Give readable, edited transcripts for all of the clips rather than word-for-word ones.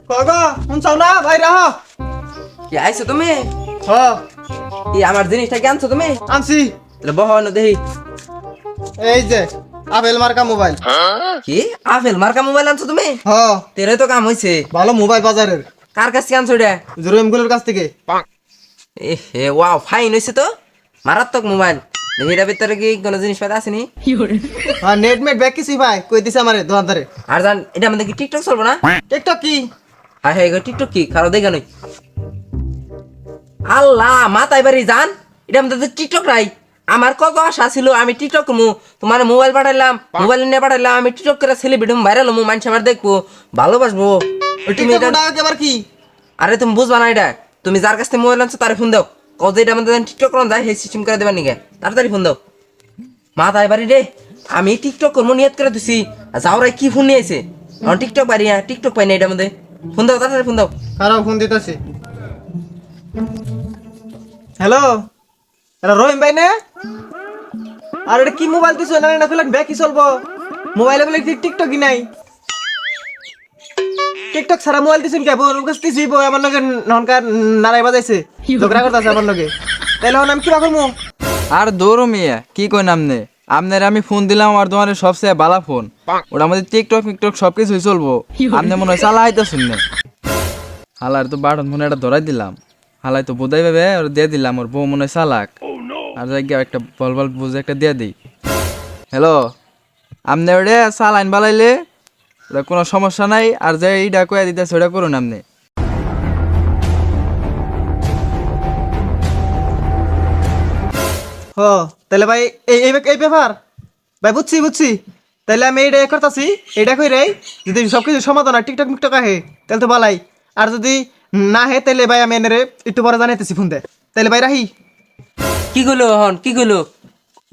কগো শুনছাও না ভাই রাহ কি আইছো তুমি? হ কি আমার জিনিসটা কি আনছো তুমি? আনছি তাহলে বহন দেখি। এই যে আপেল মার্কা মোবাইল। কি আপেল মার্কা মোবাইল আনছো তুমি? হ তেরে তো কাম হইছে। ভালো মোবাইল বাজারের কার কাছে আনছো এটা? জুরুমগুলোর কাছ থেকে। এ হে ওয়াও ফাইন হইছে তো, মারাত্মক মোবাইল। দেখি এটার ভিতরে কি কোনো জিনিসপাতি আসেনি? হ্যাঁ নেট মেট ব্যাক কিছুই ভাই কই দিছে আমারে দোকানদারে। আর জান এটা আমাদের কি টিকটক চলবো না? টিকটক কি? হ্যাঁ হ্যাঁ টিকটক কি কারো দেখা নই। আল্লাহ মাথায় বাড়ি জান, এটা আমাদের তো টিকটক নাই। আমার কত আশা ছিল আমি টিকটক করবো, তোমার মোবাইল পাঠাইলাম, মোবাইল নিয়ে পাঠাইলাম, আমি টিকটক করে সেলিব্রিটি ভাইরাল হবো, মানুষ আমার দেখবো, ভালোবাসবো। তুমি এটা টিকটক আবার কি? আরে তুমি বুঝবা না এটা, তুমি যার কাছ থেকে মোবাইল আনছো তার ফোন দাও, কত এটা আমাদের টিকটক করুন যায় সেই সিস্টেম করে দেবার নিকে, তাড়াতাড়ি ফোন দাও। মাথায় বাড়ি রে, আমি টিকটক করবো নিয়ত করে দিছি, যাওরাই কি ফোন নিয়ে আইছে, আমার টিকটক বাড়ি টিকটক পাই না এটা আমাদের। ফোন দাও তাড়াতাড়ি ফোন দাও। খারাপ ফোন দিতেছি। হ্যালো এটা রহিম ভাই না? আর এটা কি মোবাইল দিছো না না ফেলাক ব্যাক কি চলবো? মোবাইলে বলে টিকটকই নাই। টিকটক সারা মোবাইল দিছেন কে? বোর কাছ থেকে জিবো আমার লগে ননকার নারাই বাজাইছে। ঝগড়া করতেছে আমার লগে। তাইলে হন আমি কি রাখবো? আর দৌড়ো মিয়া কি কই নামনে আপনার আমি ফোন দিলাম আমার দোকানের সবচেয়ে ভালো ফোন, ওটা আমাদের টিকটক মিকটক সবকিছুই চলবো। আপনি মনে হয় চালা হাইতে শুননে হালার তো বাটন ফোনে এটা ধরাই দিলাম, হালাই তো বোধাই ভাবে ওর দিয়ে দিলাম, ওর বউ মনে হয় চালাক। আর যাই গিয়ে একটা বল বল বুঝে একটা দিয়ে দিই। হ্যালো আপনি ওটা চালাইন বালাইলে ওটা কোনো সমস্যা নাই, আর যে এইটা কয়ে দিতেছে ওটা করুন আপনি। হ তাহলে ভাই এই এই এই ব্যাপার ভাই বুঝছি বুঝছি। তাহলে আমি এইটা করতেছি, এইটা কই রে যদি সবকিছু সমাধান হয় টিকটক মিকটক আহে তাহলে তো বালাই। আর যদি না হে তাহলে ভাই আমি এনে একটু পরে জানাইতেছি ফোন দে। তাহলে ভাই রাহি। কি গেলো হন কি গেলো?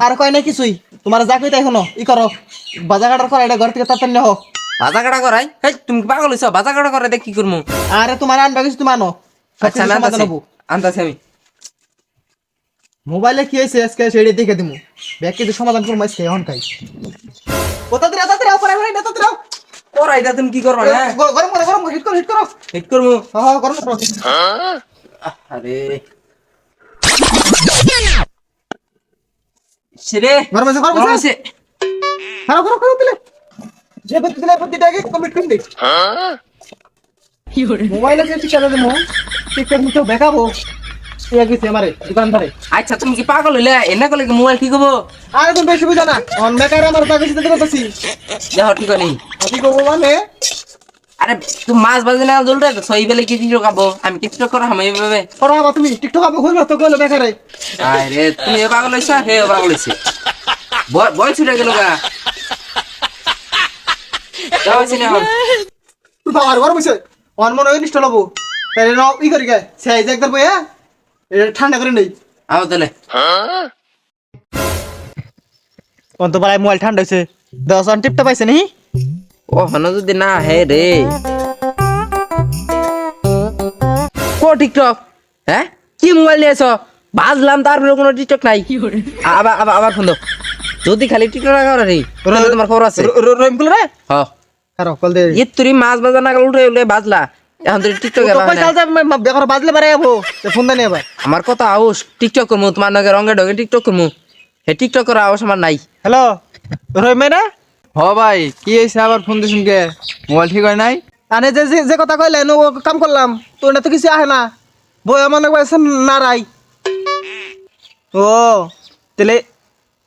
আর কয় নাই কিছুই, তোমার যা কইতে এখনো ই করো, বাজার ঘাটার করা এটা ঘর থেকে তাড়াতাড়ি নেহ। বাজা কাটা করাই? হেই তুমি কি পাগল হইছো? বাজা কাটা করাই দেখ কি করবো? আরে তোমার আনবা কিছু তুমি আনো, আচ্ছা আমি সমাধান আনতাছি হবো। আনতাছি আমি। মোবাইলে কি হয়েছে আজকে সেটা দেখে দিমু, ব্যাগ কিছু সমাধান করবো আজকে এখন খাই। কোথা থেকে তাড়াতাড়ি আও, পরে পরে তাড়াতাড়ি আও। করাইটা তুমি কি করবা না? গরম করে গরম করে হিট করো হিট করো। হিট করবো? হ্যাঁ হ্যাঁ গরম করো। আরে সেরে গরম আছে গরম গরম আছে। হইছে। খারাপ খারাপ খারাপ দিলে যে বলতে দিলে প্রতিটাকে কমপ্লিট করে দে। মোবাইলে যে ঠিক আছে দেবো টিকটক মিটো দেখাবো ইয়া গেছে আমারে দোকানদারে। আচ্ছা তুমি কি পাগল হইলে এনে করলে কি মোবাইল ঠিক হবো? আরে তুমি বেশি বুঝা না, অন মেকার আমার টাকা দিতে দিতেছি। দেখো ঠিক নেই। কি করবো মানে? আরে তুমি মাছ বাজে না জলটা সই বেলে কি টিকটক খাবো, আমি টিকটক করা আমি এইভাবে। করো আবার তুমি টিকটক আবার কইলো তো কইলো বেকারে। আরে তুমি এ পাগল হইছো, হে পাগল হইছে। বল ছুটে গেল গা। যাও হইছে না এখন। তুই বাবার গরম হইছে অন মনে হয় নিষ্ঠ লবো। তাহলে নাও ই করি গে সেই যে একদম বইয়া এটা ঠান্ডা করে নেই। আও তাহলে। অন তো বালাই মোবাইল ঠান্ডা হইছে, 10 অন টিপটা পাইছে নি? ও হনো যদি না হে রে। কো টিকটক? হ্যাঁ কি মোবাইল নিয়েছো? বাজলাম তারপরে কোনো টিকটক নাই। আবার আবার আবার ফোন দাও। যদি খালি টিকটক না করা রে তাহলে তোমার খবর আছে। রহিমপুল রে হ্যাঁ খারাপ কল দে। ই তুই মাছ বাজা না উঠে উঠে বাজলা, এখন তুই টিকটক তো পয়সা যা বেকার বাজলে পারে আবো তে ফোন দেনি আবার। আমার কথা আউস টিকটক করমু, তোমার নাকি রঙে ঢঙে টিকটক করমু, হে টিকটক করা আউস আমার নাই। হ্যালো রহিম না? হ ভাই কি হয়েছে আবার ফোন দিছুন কে? মোবাইল ঠিক হয় নাই? আরে যে যে কথা কইলেন ও কাম করলাম তো না তো কিছু আহে না, বই মনে কইছেন নারাই। ও তাহলে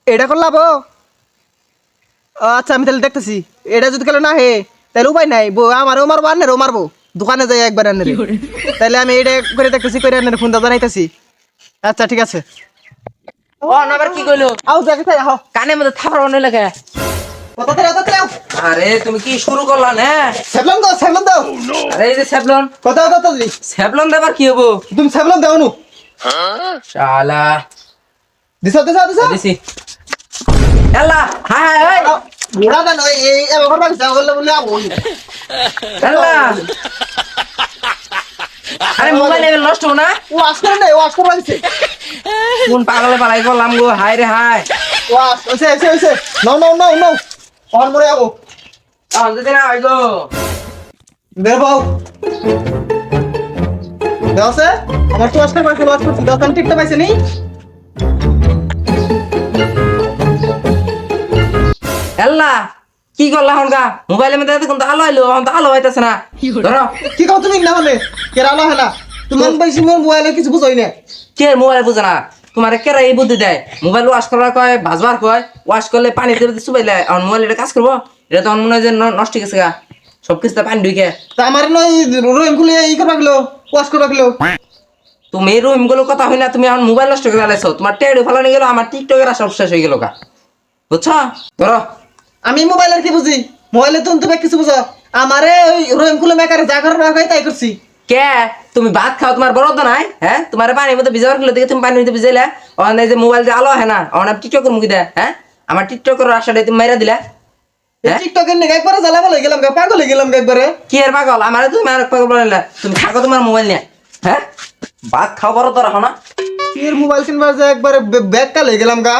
এটা করলাম। আচ্ছা আমি তাহলে দেখতেছি, এটা যদি কেন না হে তাহলে উপায় নাই, আমারও মারবো আনেরও মারবো, দোকানে যাই একবার আনের। তাহলে আমি এটা করে দেখতেছি, করে আনের ফোন দাদা জানাইতেছি। আচ্ছা ঠিক আছে। ও না আবার কি কইলো? আও দেখে তাই আহ কানে মধ্যে থাপড় অনেক লাগে। কত করে আও আরে তুমি কি শুরু করলা না? সেবলন দাও। আরে এই যে স্যাভলন, কত কত দিলি স্যাভলন দেবার কি হবো? তুমি সেবলন দাও নু। শালা দিছো দিছো দিছো দিছি। এলা হাই হাই বুড়া দেন ওই এই এবার বাকি যাও বলে বলে আবো। এলা আরে মোবাইল লেভেল নষ্ট হো না? ওয়াশ করে নাই, ওয়াশ করে দিছে। কোন পাগলে পালাই করলাম গো, হাই রে হাই। ওয়াশ হইছে নাও নাও নাও নাও অন মরে আবো। এখন যদি না হয় গো বের হও দেওছে আমার তো আসতে পারছে লস করছি দোকান ঠিকটা পাইছে নি এল্লা কি করলা হনগা মোবাইলের মধ্যে দেখুন তো আলো আইলো এখন তো আলো হইতাছে না ধরো কি কও তুমি না হলে কেরালা হয় না তোমার বেশি মোর মোবাইলে কিছু বুঝই না কে মোবাইল বুঝে না তোমার কেরা এই বুদ্ধি দেয় মোবাইল ওয়াশ করার কয় ভাজবার কয় ওয়াশ করলে পানি দিয়ে চুবাইলে আমার মোবাইল এটা কাজ করবো এটা তো আমার মনে হয় যে নষ্ট হয়ে গেছে গা সব কিছুতে পানি ঢুকে তা আমার নয় রহিম খুলে ই করবা গেলো ওয়াশ করবা গেলো তুমি এই রুম গুলো কথা হয় না তুমি আমার মোবাইল নষ্ট করে লাইছো তোমার টেড়ে ফেলানো গেল আমার টিকটকের সব শেষ হয়ে গেল গা বুঝছো ধরো আমি মোবাইলের কি বুঝি মোবাইলে তুমি কিছু বুঝো আমারে ওই রহিম খুলে মেকারে যা করার হয় তাই করছি কে তুমি ভাত খাও তোমার বড় তো নাই হ্যাঁ তোমার পানির মধ্যে ভিজাবার গেলে দেখে তুমি পানির মধ্যে ভিজাইলে অনেক যে মোবাইল যে আলো হয় না অনেক টিকটকের মুখে দেয় হ্যাঁ আমার টিকটকের আশাটা তুমি মাইরা দিলা হ্যাঁ টিকটকের নেগে একবারে জ্বালা বলে গেলাম গা পাগল হয়ে গেলাম গা একবারে কি এর পাগল আমার তুমি আর পাগল বলে তুমি থাকো তোমার মোবাইল নিয়ে হ্যাঁ ভাত খাও বড় তো রাখো না এর মোবাইল কিনবার যে একবারে ব্যাগ কালে গেলাম গা